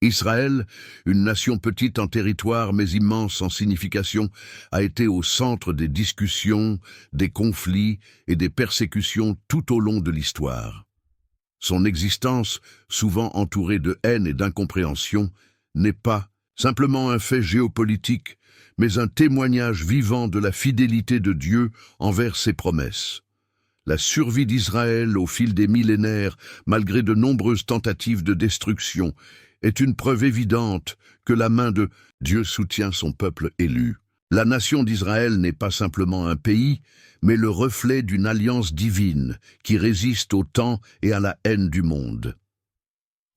Israël, une nation petite en territoire mais immense en signification, a été au centre des discussions, des conflits et des persécutions tout au long de l'histoire. Son existence, souvent entourée de haine et d'incompréhension, n'est pas simplement un fait géopolitique, mais un témoignage vivant de la fidélité de Dieu envers ses promesses. La survie d'Israël au fil des millénaires, malgré de nombreuses tentatives de destruction, est une preuve évidente que la main de Dieu soutient son peuple élu. La nation d'Israël n'est pas simplement un pays, mais le reflet d'une alliance divine qui résiste au temps et à la haine du monde.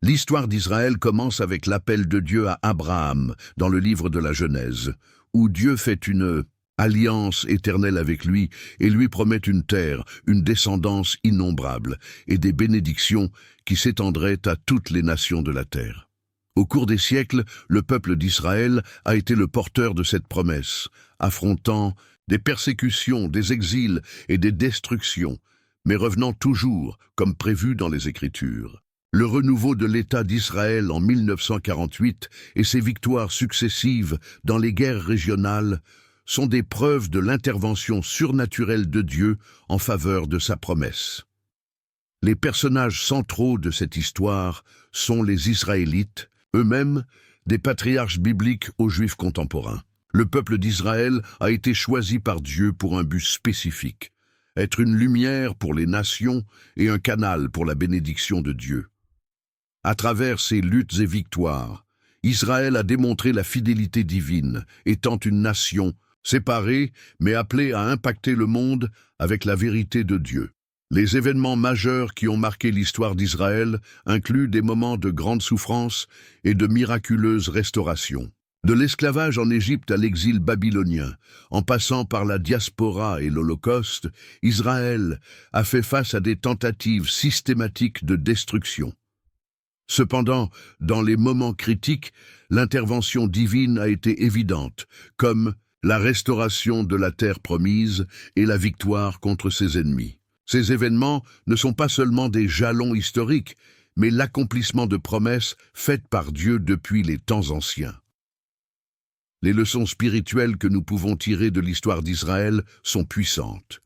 L'histoire d'Israël commence avec l'appel de Dieu à Abraham dans le livre de la Genèse, où Dieu fait une alliance éternelle avec lui et lui promet une terre, une descendance innombrable et des bénédictions qui s'étendraient à toutes les nations de la terre. Au cours des siècles, le peuple d'Israël a été le porteur de cette promesse, affrontant des persécutions, des exils et des destructions, mais revenant toujours, comme prévu dans les Écritures. Le renouveau de l'État d'Israël en 1948 et ses victoires successives dans les guerres régionales sont des preuves de l'intervention surnaturelle de Dieu en faveur de sa promesse. Les personnages centraux de cette histoire sont les Israélites, eux-mêmes des patriarches bibliques aux Juifs contemporains. Le peuple d'Israël a été choisi par Dieu pour un but spécifique, être une lumière pour les nations et un canal pour la bénédiction de Dieu. À travers ses luttes et victoires, Israël a démontré la fidélité divine, étant une nation séparée mais appelée à impacter le monde avec la vérité de Dieu. Les événements majeurs qui ont marqué l'histoire d'Israël incluent des moments de grande souffrance et de miraculeuses restaurations. De l'esclavage en Égypte à l'exil babylonien, en passant par la diaspora et l'Holocauste, Israël a fait face à des tentatives systématiques de destruction. Cependant, dans les moments critiques, l'intervention divine a été évidente, comme la restauration de la terre promise et la victoire contre ses ennemis. Ces événements ne sont pas seulement des jalons historiques, mais l'accomplissement de promesses faites par Dieu depuis les temps anciens. Les leçons spirituelles que nous pouvons tirer de l'histoire d'Israël sont puissantes.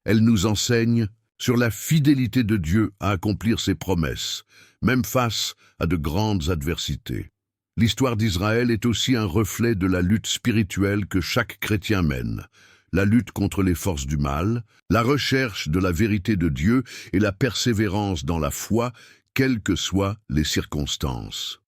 Elles nous enseignent sur la fidélité de Dieu à accomplir ses promesses, même face à de grandes adversités. L'histoire d'Israël est aussi un reflet de la lutte spirituelle que chaque chrétien mène. La lutte contre les forces du mal, la recherche de la vérité de Dieu et la persévérance dans la foi, quelles que soient les circonstances.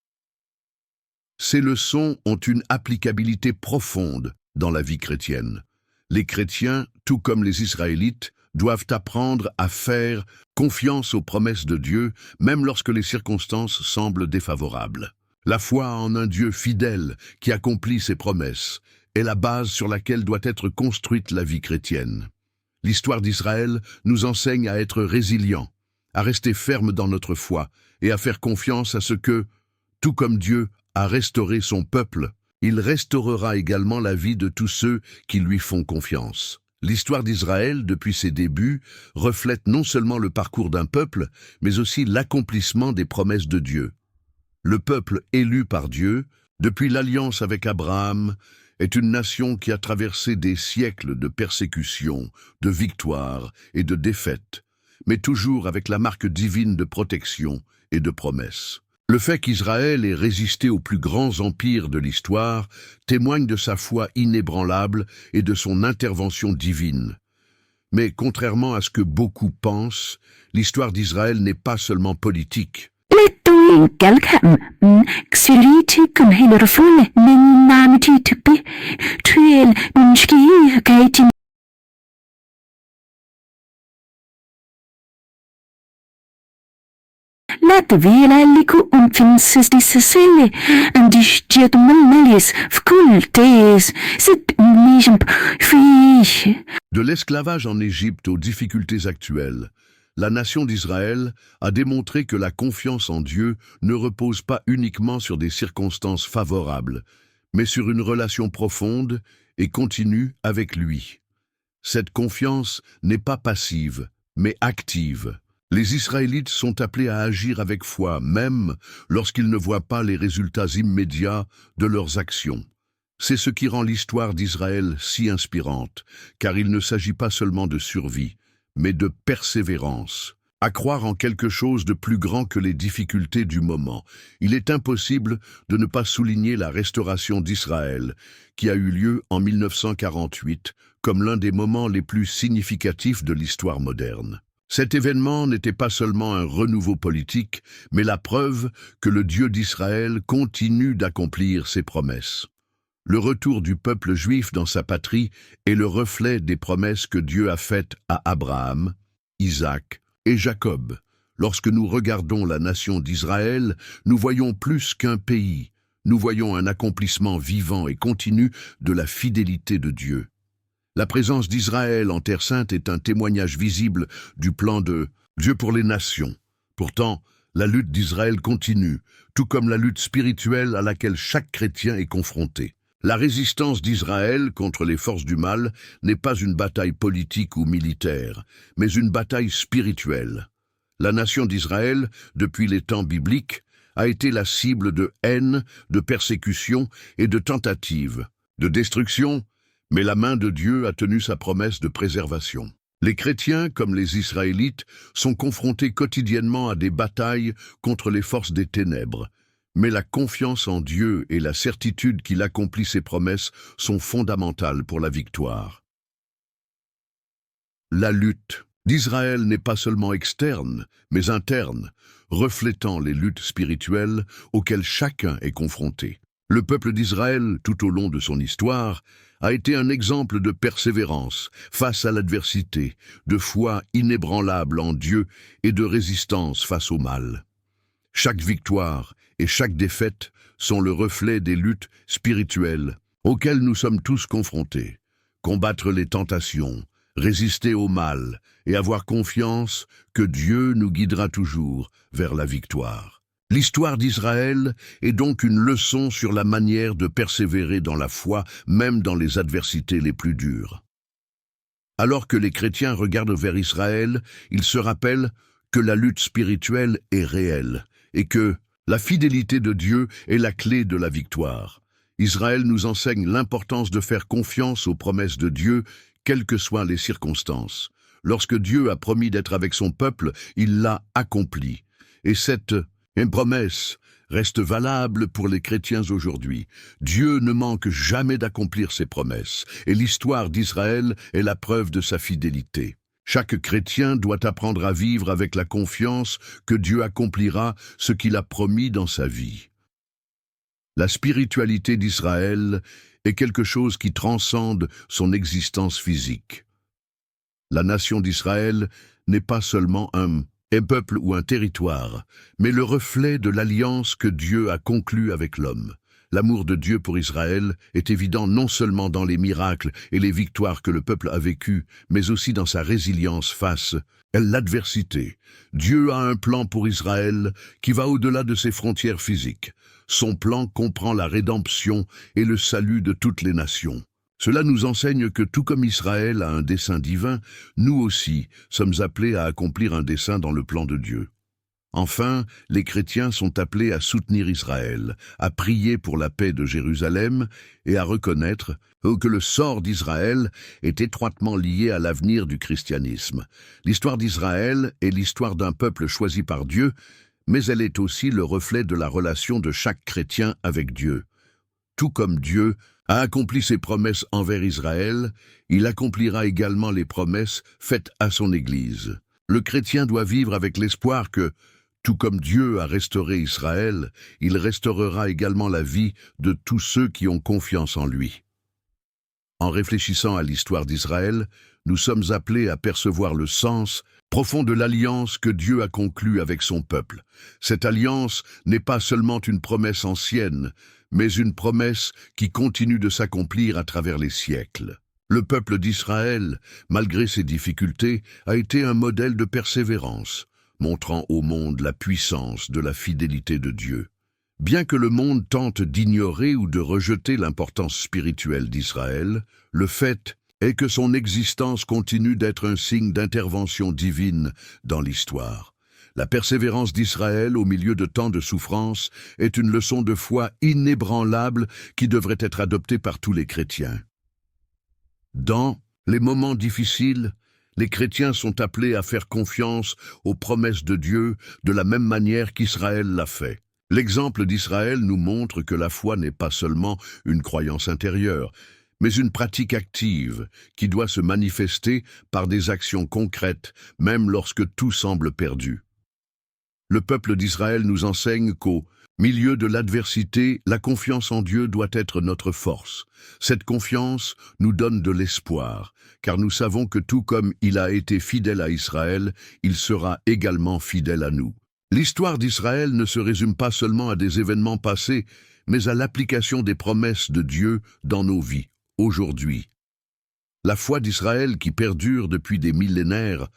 Ces leçons ont une applicabilité profonde dans la vie chrétienne. Les chrétiens, tout comme les Israélites, doivent apprendre à faire confiance aux promesses de Dieu, même lorsque les circonstances semblent défavorables. La foi en un Dieu fidèle qui accomplit ses promesses est la base sur laquelle doit être construite la vie chrétienne. L'histoire d'Israël nous enseigne à être résilients, à rester fermes dans notre foi et à faire confiance à ce que, tout comme Dieu a restauré son peuple, il restaurera également la vie de tous ceux qui lui font confiance. L'histoire d'Israël, depuis ses débuts, reflète non seulement le parcours d'un peuple, mais aussi l'accomplissement des promesses de Dieu. Le peuple élu par Dieu, depuis l'alliance avec Abraham, est une nation qui a traversé des siècles de persécutions, de victoires et de défaites, mais toujours avec la marque divine de protection et de promesse. Le fait qu'Israël ait résisté aux plus grands empires de l'histoire témoigne de sa foi inébranlable et de son intervention divine. Mais contrairement à ce que beaucoup pensent, l'histoire d'Israël n'est pas seulement politique. De l'esclavage en Égypte aux difficultés actuelles, la nation d'Israël a démontré que la confiance en Dieu ne repose pas uniquement sur des circonstances favorables, mais sur une relation profonde et continue avec lui. Cette confiance n'est pas passive, mais active. Les Israélites sont appelés à agir avec foi, même lorsqu'ils ne voient pas les résultats immédiats de leurs actions. C'est ce qui rend l'histoire d'Israël si inspirante, car il ne s'agit pas seulement de survie, mais de persévérance. À croire en quelque chose de plus grand que les difficultés du moment. Il est impossible de ne pas souligner la restauration d'Israël, qui a eu lieu en 1948, comme l'un des moments les plus significatifs de l'histoire moderne. Cet événement n'était pas seulement un renouveau politique, mais la preuve que le Dieu d'Israël continue d'accomplir ses promesses. Le retour du peuple juif dans sa patrie est le reflet des promesses que Dieu a faites à Abraham, Isaac et Jacob. Lorsque nous regardons la nation d'Israël, nous voyons plus qu'un pays. Nous voyons un accomplissement vivant et continu de la fidélité de Dieu. La présence d'Israël en Terre Sainte est un témoignage visible du plan de Dieu pour les nations. Pourtant, la lutte d'Israël continue, tout comme la lutte spirituelle à laquelle chaque chrétien est confronté. La résistance d'Israël contre les forces du mal n'est pas une bataille politique ou militaire, mais une bataille spirituelle. La nation d'Israël, depuis les temps bibliques, a été la cible de haine, de persécution et de tentatives, de destruction, mais la main de Dieu a tenu sa promesse de préservation. Les chrétiens, comme les Israélites, sont confrontés quotidiennement à des batailles contre les forces des ténèbres, mais la confiance en Dieu et la certitude qu'il accomplit ses promesses sont fondamentales pour la victoire. La lutte d'Israël n'est pas seulement externe, mais interne, reflétant les luttes spirituelles auxquelles chacun est confronté. Le peuple d'Israël, tout au long de son histoire, a été un exemple de persévérance face à l'adversité, de foi inébranlable en Dieu et de résistance face au mal. Chaque victoire et chaque défaite sont le reflet des luttes spirituelles auxquelles nous sommes tous confrontés. Combattre les tentations, résister au mal et avoir confiance que Dieu nous guidera toujours vers la victoire. L'histoire d'Israël est donc une leçon sur la manière de persévérer dans la foi, même dans les adversités les plus dures. Alors que les chrétiens regardent vers Israël, ils se rappellent que la lutte spirituelle est réelle et que la fidélité de Dieu est la clé de la victoire. Israël nous enseigne l'importance de faire confiance aux promesses de Dieu, quelles que soient les circonstances. Lorsque Dieu a promis d'être avec son peuple, il l'a accompli. Et cette promesse reste valable pour les chrétiens aujourd'hui. Dieu ne manque jamais d'accomplir ses promesses, et l'histoire d'Israël est la preuve de sa fidélité. Chaque chrétien doit apprendre à vivre avec la confiance que Dieu accomplira ce qu'il a promis dans sa vie. La spiritualité d'Israël est quelque chose qui transcende son existence physique. La nation d'Israël n'est pas seulement un peuple ou un territoire, mais le reflet de l'alliance que Dieu a conclue avec l'homme. L'amour de Dieu pour Israël est évident non seulement dans les miracles et les victoires que le peuple a vécues, mais aussi dans sa résilience face à l'adversité. Dieu a un plan pour Israël qui va au-delà de ses frontières physiques. Son plan comprend la rédemption et le salut de toutes les nations. Cela nous enseigne que tout comme Israël a un dessein divin, nous aussi sommes appelés à accomplir un dessein dans le plan de Dieu. Enfin, les chrétiens sont appelés à soutenir Israël, à prier pour la paix de Jérusalem et à reconnaître que le sort d'Israël est étroitement lié à l'avenir du christianisme. L'histoire d'Israël est l'histoire d'un peuple choisi par Dieu, mais elle est aussi le reflet de la relation de chaque chrétien avec Dieu. Tout comme Dieu a accompli ses promesses envers Israël, il accomplira également les promesses faites à son Église. Le chrétien doit vivre avec l'espoir que, tout comme Dieu a restauré Israël, il restaurera également la vie de tous ceux qui ont confiance en lui. En réfléchissant à l'histoire d'Israël, nous sommes appelés à percevoir le sens profond de l'alliance que Dieu a conclue avec son peuple. Cette alliance n'est pas seulement une promesse ancienne, mais une promesse qui continue de s'accomplir à travers les siècles. Le peuple d'Israël, malgré ses difficultés, a été un modèle de persévérance, montrant au monde la puissance de la fidélité de Dieu. Bien que le monde tente d'ignorer ou de rejeter l'importance spirituelle d'Israël, le fait et que son existence continue d'être un signe d'intervention divine dans l'histoire. La persévérance d'Israël au milieu de tant de souffrances est une leçon de foi inébranlable qui devrait être adoptée par tous les chrétiens. Dans les moments difficiles, les chrétiens sont appelés à faire confiance aux promesses de Dieu de la même manière qu'Israël l'a fait. L'exemple d'Israël nous montre que la foi n'est pas seulement une croyance intérieure, mais une pratique active qui doit se manifester par des actions concrètes, même lorsque tout semble perdu. Le peuple d'Israël nous enseigne qu'au milieu de l'adversité, la confiance en Dieu doit être notre force. Cette confiance nous donne de l'espoir, car nous savons que tout comme il a été fidèle à Israël, il sera également fidèle à nous. L'histoire d'Israël ne se résume pas seulement à des événements passés, mais à l'application des promesses de Dieu dans nos vies, aujourd'hui. La foi d'Israël qui perdure depuis des millénaires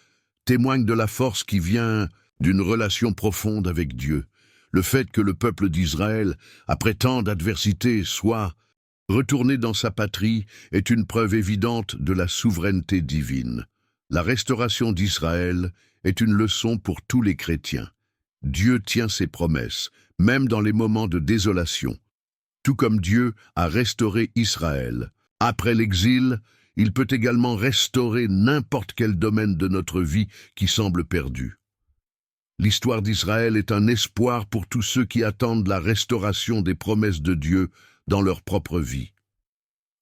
témoigne de la force qui vient d'une relation profonde avec Dieu. Le fait que le peuple d'Israël, après tant d'adversités, soit retourné dans sa patrie est une preuve évidente de la souveraineté divine. La restauration d'Israël est une leçon pour tous les chrétiens. Dieu tient ses promesses, même dans les moments de désolation. Tout comme Dieu a restauré Israël. Après l'exil, il peut également restaurer n'importe quel domaine de notre vie qui semble perdu. L'histoire d'Israël est un espoir pour tous ceux qui attendent la restauration des promesses de Dieu dans leur propre vie.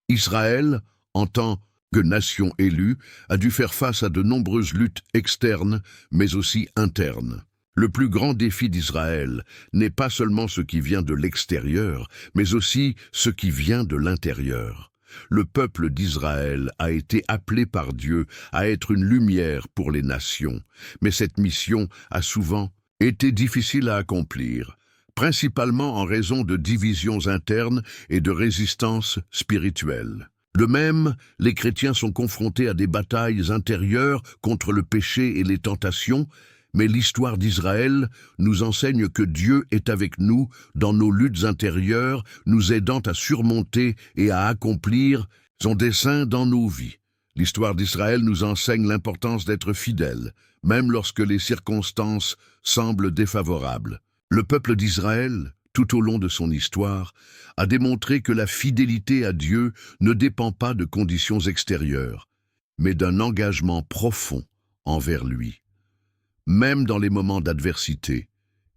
Israël, en tant que nation élue, a dû faire face à de nombreuses luttes externes, mais aussi internes. Le plus grand défi d'Israël n'est pas seulement ce qui vient de l'extérieur, mais aussi ce qui vient de l'intérieur. Le peuple d'Israël a été appelé par Dieu à être une lumière pour les nations, mais cette mission a souvent été difficile à accomplir, principalement en raison de divisions internes et de résistances spirituelles. De même, les chrétiens sont confrontés à des batailles intérieures contre le péché et les tentations, mais l'histoire d'Israël nous enseigne que Dieu est avec nous dans nos luttes intérieures, nous aidant à surmonter et à accomplir son dessein dans nos vies. L'histoire d'Israël nous enseigne l'importance d'être fidèle, même lorsque les circonstances semblent défavorables. Le peuple d'Israël, tout au long de son histoire, a démontré que la fidélité à Dieu ne dépend pas de conditions extérieures, mais d'un engagement profond envers lui. Même dans les moments d'adversité,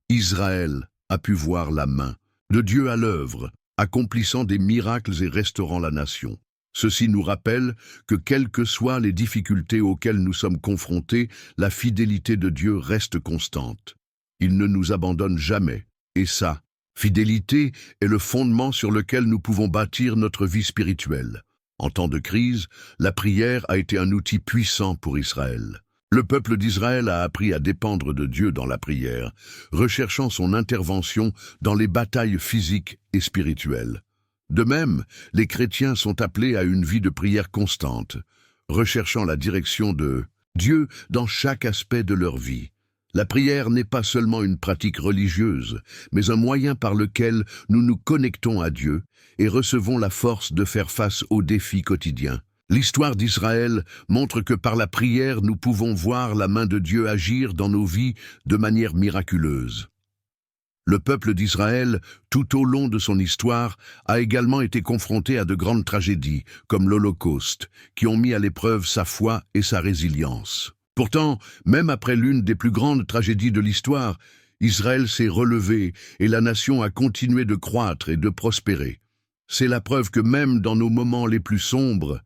Israël a pu voir la main de Dieu à l'œuvre, accomplissant des miracles et restaurant la nation. Ceci nous rappelle que quelles que soient les difficultés auxquelles nous sommes confrontés, la fidélité de Dieu reste constante. Il ne nous abandonne jamais, et sa fidélité est le fondement sur lequel nous pouvons bâtir notre vie spirituelle. En temps de crise, la prière a été un outil puissant pour Israël. Le peuple d'Israël a appris à dépendre de Dieu dans la prière, recherchant son intervention dans les batailles physiques et spirituelles. De même, les chrétiens sont appelés à une vie de prière constante, recherchant la direction de Dieu dans chaque aspect de leur vie. La prière n'est pas seulement une pratique religieuse, mais un moyen par lequel nous nous connectons à Dieu et recevons la force de faire face aux défis quotidiens. L'histoire d'Israël montre que par la prière, nous pouvons voir la main de Dieu agir dans nos vies de manière miraculeuse. Le peuple d'Israël, tout au long de son histoire, a également été confronté à de grandes tragédies, comme l'Holocauste, qui ont mis à l'épreuve sa foi et sa résilience. Pourtant, même après l'une des plus grandes tragédies de l'histoire, Israël s'est relevé et la nation a continué de croître et de prospérer. C'est la preuve que même dans nos moments les plus sombres,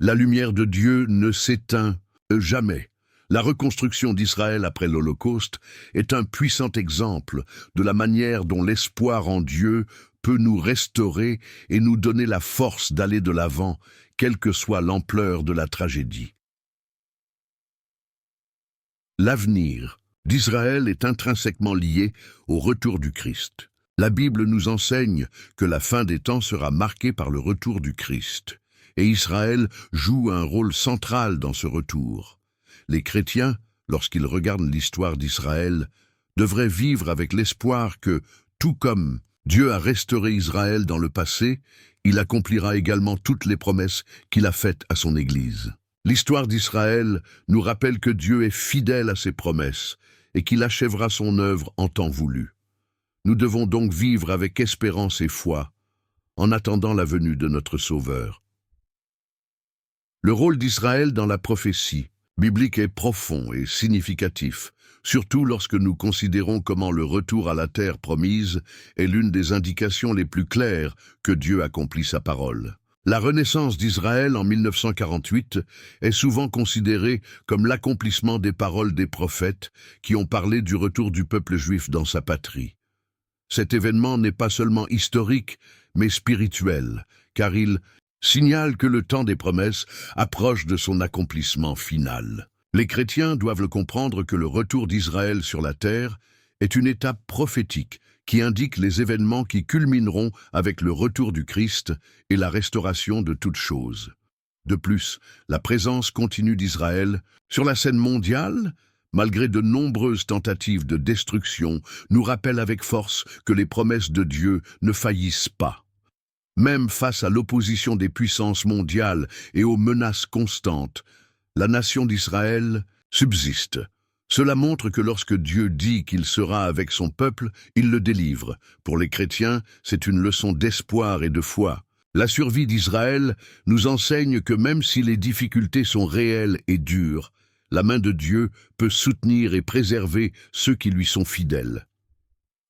la lumière de Dieu ne s'éteint jamais. La reconstruction d'Israël après l'Holocauste est un puissant exemple de la manière dont l'espoir en Dieu peut nous restaurer et nous donner la force d'aller de l'avant, quelle que soit l'ampleur de la tragédie. L'avenir d'Israël est intrinsèquement lié au retour du Christ. La Bible nous enseigne que la fin des temps sera marquée par le retour du Christ. Et Israël joue un rôle central dans ce retour. Les chrétiens, lorsqu'ils regardent l'histoire d'Israël, devraient vivre avec l'espoir que, tout comme Dieu a restauré Israël dans le passé, il accomplira également toutes les promesses qu'il a faites à son Église. L'histoire d'Israël nous rappelle que Dieu est fidèle à ses promesses et qu'il achèvera son œuvre en temps voulu. Nous devons donc vivre avec espérance et foi, en attendant la venue de notre Sauveur. Le rôle d'Israël dans la prophétie biblique est profond et significatif, surtout lorsque nous considérons comment le retour à la terre promise est l'une des indications les plus claires que Dieu accomplit sa parole. La renaissance d'Israël en 1948 est souvent considérée comme l'accomplissement des paroles des prophètes qui ont parlé du retour du peuple juif dans sa patrie. Cet événement n'est pas seulement historique, mais spirituel, car il signale que le temps des promesses approche de son accomplissement final. Les chrétiens doivent le comprendre que le retour d'Israël sur la terre est une étape prophétique qui indique les événements qui culmineront avec le retour du Christ et la restauration de toutes choses. De plus, la présence continue d'Israël sur la scène mondiale, malgré de nombreuses tentatives de destruction, nous rappelle avec force que les promesses de Dieu ne faillissent pas. Même face à l'opposition des puissances mondiales et aux menaces constantes, la nation d'Israël subsiste. Cela montre que lorsque Dieu dit qu'il sera avec son peuple, il le délivre. Pour les chrétiens, c'est une leçon d'espoir et de foi. La survie d'Israël nous enseigne que même si les difficultés sont réelles et dures, la main de Dieu peut soutenir et préserver ceux qui lui sont fidèles.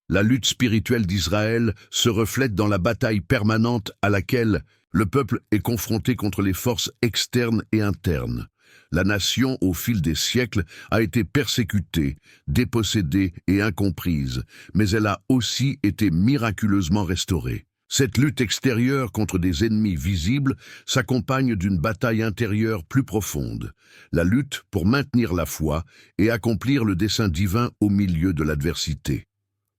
La lutte spirituelle d'Israël se reflète dans la bataille permanente à laquelle le peuple est confronté contre les forces externes et internes. La nation, au fil des siècles, a été persécutée, dépossédée et incomprise, mais elle a aussi été miraculeusement restaurée. Cette lutte extérieure contre des ennemis visibles s'accompagne d'une bataille intérieure plus profonde, la lutte pour maintenir la foi et accomplir le dessein divin au milieu de l'adversité.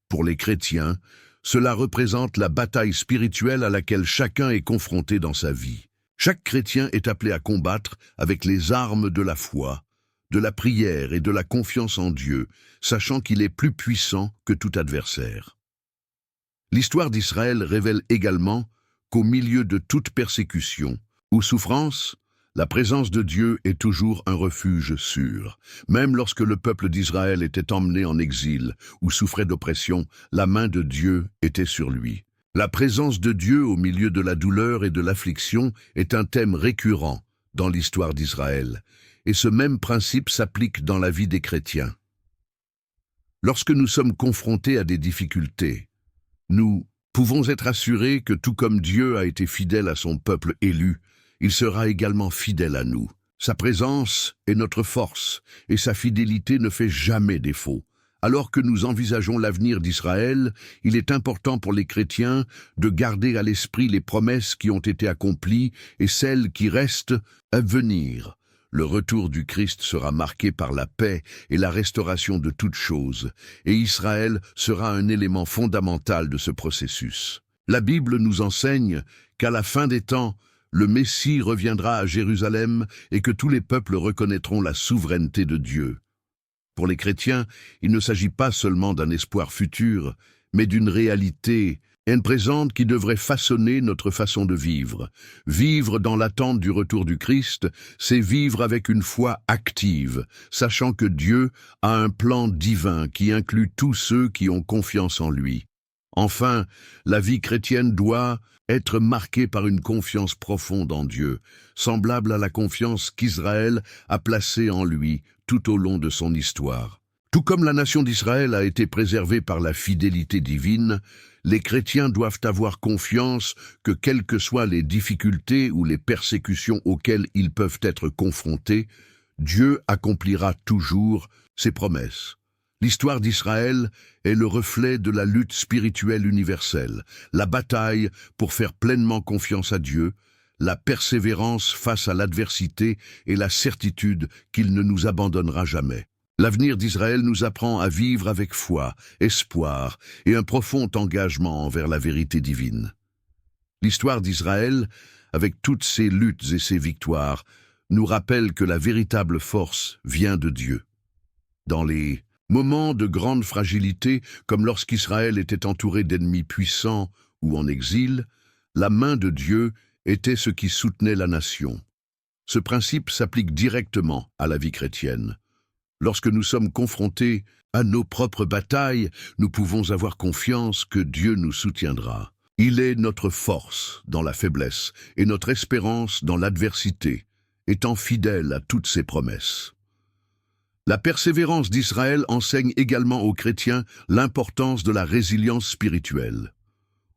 Pour les chrétiens, cela représente la bataille spirituelle à laquelle chacun est confronté dans sa vie. Chaque chrétien est appelé à combattre avec les armes de la foi, de la prière et de la confiance en Dieu, sachant qu'il est plus puissant que tout adversaire. L'histoire d'Israël révèle également qu'au milieu de toute persécution ou souffrance, la présence de Dieu est toujours un refuge sûr. Même lorsque le peuple d'Israël était emmené en exil ou souffrait d'oppression, la main de Dieu était sur lui. La présence de Dieu au milieu de la douleur et de l'affliction est un thème récurrent dans l'histoire d'Israël, et ce même principe s'applique dans la vie des chrétiens. Lorsque nous sommes confrontés à des difficultés, nous pouvons être assurés que tout comme Dieu a été fidèle à son peuple élu, il sera également fidèle à nous. Sa présence est notre force, et sa fidélité ne fait jamais défaut. Alors que nous envisageons l'avenir d'Israël, il est important pour les chrétiens de garder à l'esprit les promesses qui ont été accomplies et celles qui restent à venir. Le retour du Christ sera marqué par la paix et la restauration de toutes choses, et Israël sera un élément fondamental de ce processus. La Bible nous enseigne qu'à la fin des temps, le Messie reviendra à Jérusalem et que tous les peuples reconnaîtront la souveraineté de Dieu. Pour les chrétiens, il ne s'agit pas seulement d'un espoir futur, mais d'une réalité présente qui devrait façonner notre façon de vivre. Vivre dans l'attente du retour du Christ, c'est vivre avec une foi active, sachant que Dieu a un plan divin qui inclut tous ceux qui ont confiance en lui. Enfin, la vie chrétienne doit être marquée par une confiance profonde en Dieu, semblable à la confiance qu'Israël a placée en lui tout au long de son histoire. Tout comme la nation d'Israël a été préservée par la fidélité divine, les chrétiens doivent avoir confiance que quelles que soient les difficultés ou les persécutions auxquelles ils peuvent être confrontés, Dieu accomplira toujours ses promesses. L'histoire d'Israël est le reflet de la lutte spirituelle universelle, la bataille pour faire pleinement confiance à Dieu, la persévérance face à l'adversité et la certitude qu'il ne nous abandonnera jamais. L'avenir d'Israël nous apprend à vivre avec foi, espoir et un profond engagement envers la vérité divine. L'histoire d'Israël, avec toutes ses luttes et ses victoires, nous rappelle que la véritable force vient de Dieu. Dans les Moment de grande fragilité, comme lorsqu'Israël était entouré d'ennemis puissants ou en exil, la main de Dieu était ce qui soutenait la nation. Ce principe s'applique directement à la vie chrétienne. Lorsque nous sommes confrontés à nos propres batailles, nous pouvons avoir confiance que Dieu nous soutiendra. Il est notre force dans la faiblesse et notre espérance dans l'adversité, étant fidèle à toutes ses promesses. La persévérance d'Israël enseigne également aux chrétiens l'importance de la résilience spirituelle.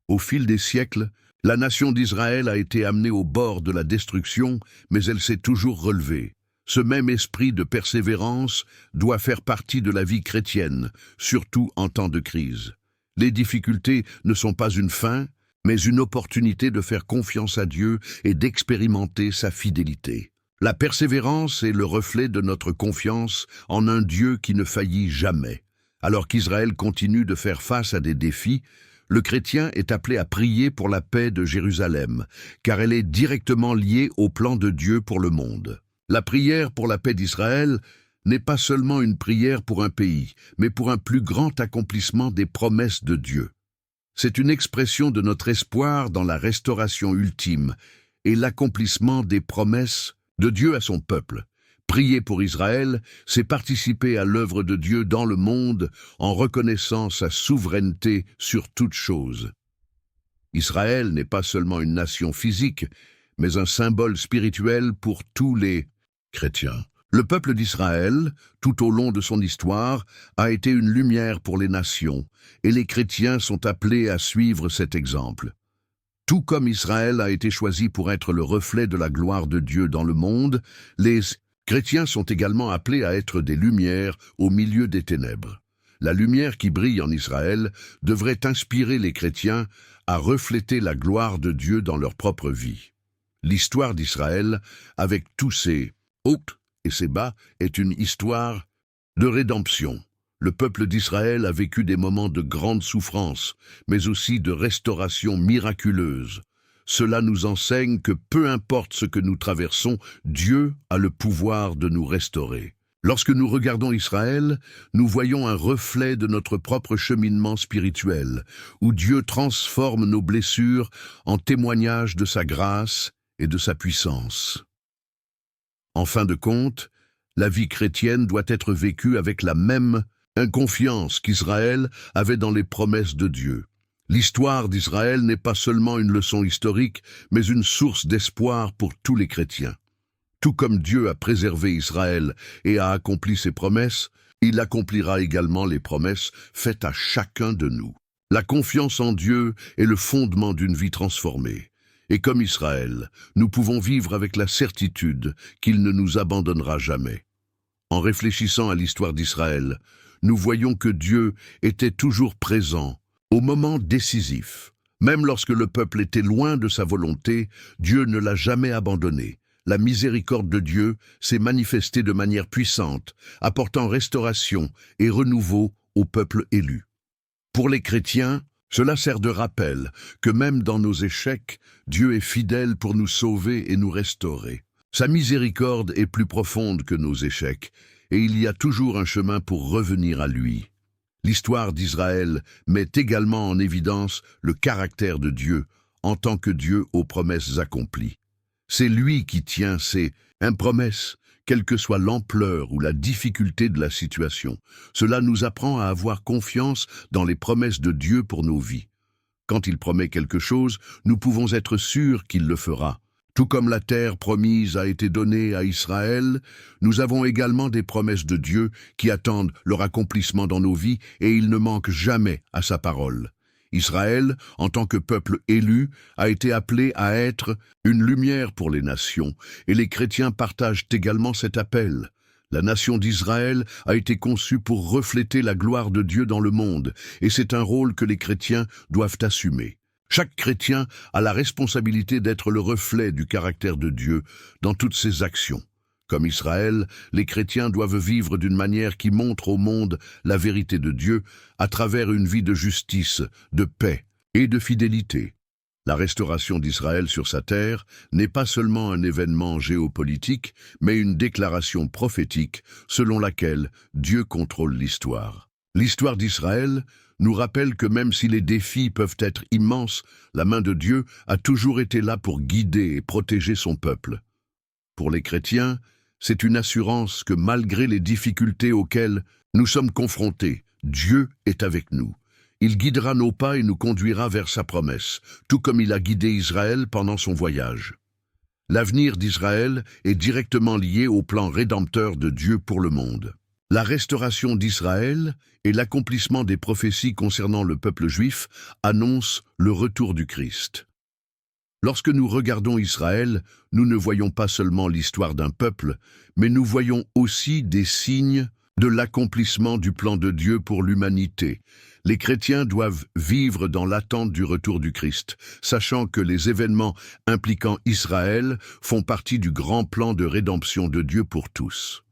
Au fil des siècles, la nation d'Israël a été amenée au bord de la destruction, mais elle s'est toujours relevée. Ce même esprit de persévérance doit faire partie de la vie chrétienne, surtout en temps de crise. Les difficultés ne sont pas une fin, mais une opportunité de faire confiance à Dieu et d'expérimenter sa fidélité. La persévérance est le reflet de notre confiance en un Dieu qui ne faillit jamais. Alors qu'Israël continue de faire face à des défis, le chrétien est appelé à prier pour la paix de Jérusalem, car elle est directement liée au plan de Dieu pour le monde. La prière pour la paix d'Israël n'est pas seulement une prière pour un pays, mais pour un plus grand accomplissement des promesses de Dieu. C'est une expression de notre espoir dans la restauration ultime et l'accomplissement des promesses de Dieu à son peuple. Prier pour Israël, c'est participer à l'œuvre de Dieu dans le monde en reconnaissant sa souveraineté sur toute chose. Israël n'est pas seulement une nation physique, mais un symbole spirituel pour tous les chrétiens. Le peuple d'Israël, tout au long de son histoire, a été une lumière pour les nations, et les chrétiens sont appelés à suivre cet exemple. Tout comme Israël a été choisi pour être le reflet de la gloire de Dieu dans le monde, les chrétiens sont également appelés à être des lumières au milieu des ténèbres. La lumière qui brille en Israël devrait inspirer les chrétiens à refléter la gloire de Dieu dans leur propre vie. L'histoire d'Israël, avec tous ses hauts et ses bas, est une histoire de rédemption. Le peuple d'Israël a vécu des moments de grande souffrance, mais aussi de restauration miraculeuse. Cela nous enseigne que peu importe ce que nous traversons, Dieu a le pouvoir de nous restaurer. Lorsque nous regardons Israël, nous voyons un reflet de notre propre cheminement spirituel, où Dieu transforme nos blessures en témoignage de sa grâce et de sa puissance. En fin de compte, la vie chrétienne doit être vécue avec la même confiance qu'Israël avait dans les promesses de Dieu. L'histoire d'Israël n'est pas seulement une leçon historique, mais une source d'espoir pour tous les chrétiens. Tout comme Dieu a préservé Israël et a accompli ses promesses, il accomplira également les promesses faites à chacun de nous. La confiance en Dieu est le fondement d'une vie transformée. Et comme Israël, nous pouvons vivre avec la certitude qu'il ne nous abandonnera jamais. En réfléchissant à l'histoire d'Israël, nous voyons que Dieu était toujours présent au moment décisif. Même lorsque le peuple était loin de sa volonté, Dieu ne l'a jamais abandonné. La miséricorde de Dieu s'est manifestée de manière puissante, apportant restauration et renouveau au peuple élu. Pour les chrétiens, cela sert de rappel que même dans nos échecs, Dieu est fidèle pour nous sauver et nous restaurer. Sa miséricorde est plus profonde que nos échecs, et il y a toujours un chemin pour revenir à lui. L'histoire d'Israël met également en évidence le caractère de Dieu en tant que Dieu aux promesses accomplies. C'est lui qui tient ses promesses, quelle que soit l'ampleur ou la difficulté de la situation. Cela nous apprend à avoir confiance dans les promesses de Dieu pour nos vies. Quand il promet quelque chose, nous pouvons être sûrs qu'il le fera. Tout comme la terre promise a été donnée à Israël, nous avons également des promesses de Dieu qui attendent leur accomplissement dans nos vies et il ne manque jamais à sa parole. Israël, en tant que peuple élu, a été appelé à être une lumière pour les nations, et les chrétiens partagent également cet appel. La nation d'Israël a été conçue pour refléter la gloire de Dieu dans le monde, et c'est un rôle que les chrétiens doivent assumer. Chaque chrétien a la responsabilité d'être le reflet du caractère de Dieu dans toutes ses actions. Comme Israël, les chrétiens doivent vivre d'une manière qui montre au monde la vérité de Dieu à travers une vie de justice, de paix et de fidélité. La restauration d'Israël sur sa terre n'est pas seulement un événement géopolitique, mais une déclaration prophétique selon laquelle Dieu contrôle l'histoire. L'histoire d'Israël nous rappelle que même si les défis peuvent être immenses, la main de Dieu a toujours été là pour guider et protéger son peuple. Pour les chrétiens, c'est une assurance que malgré les difficultés auxquelles nous sommes confrontés, Dieu est avec nous. Il guidera nos pas et nous conduira vers sa promesse, tout comme il a guidé Israël pendant son voyage. L'avenir d'Israël est directement lié au plan rédempteur de Dieu pour le monde. La restauration d'Israël et l'accomplissement des prophéties concernant le peuple juif annoncent le retour du Christ. Lorsque nous regardons Israël, nous ne voyons pas seulement l'histoire d'un peuple, mais nous voyons aussi des signes de l'accomplissement du plan de Dieu pour l'humanité. Les chrétiens doivent vivre dans l'attente du retour du Christ, sachant que les événements impliquant Israël font partie du grand plan de rédemption de Dieu pour tous.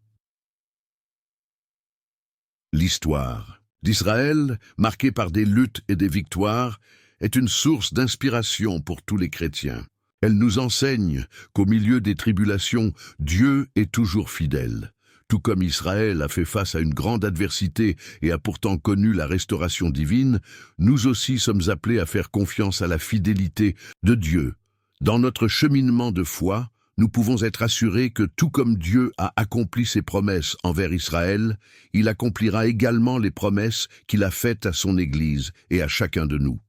L'histoire d'Israël, marquée par des luttes et des victoires, est une source d'inspiration pour tous les chrétiens. Elle nous enseigne qu'au milieu des tribulations, Dieu est toujours fidèle. Tout comme Israël a fait face à une grande adversité et a pourtant connu la restauration divine, nous aussi sommes appelés à faire confiance à la fidélité de Dieu. Dans notre cheminement de foi, nous pouvons être assurés que tout comme Dieu a accompli ses promesses envers Israël, il accomplira également les promesses qu'il a faites à son Église et à chacun de nous.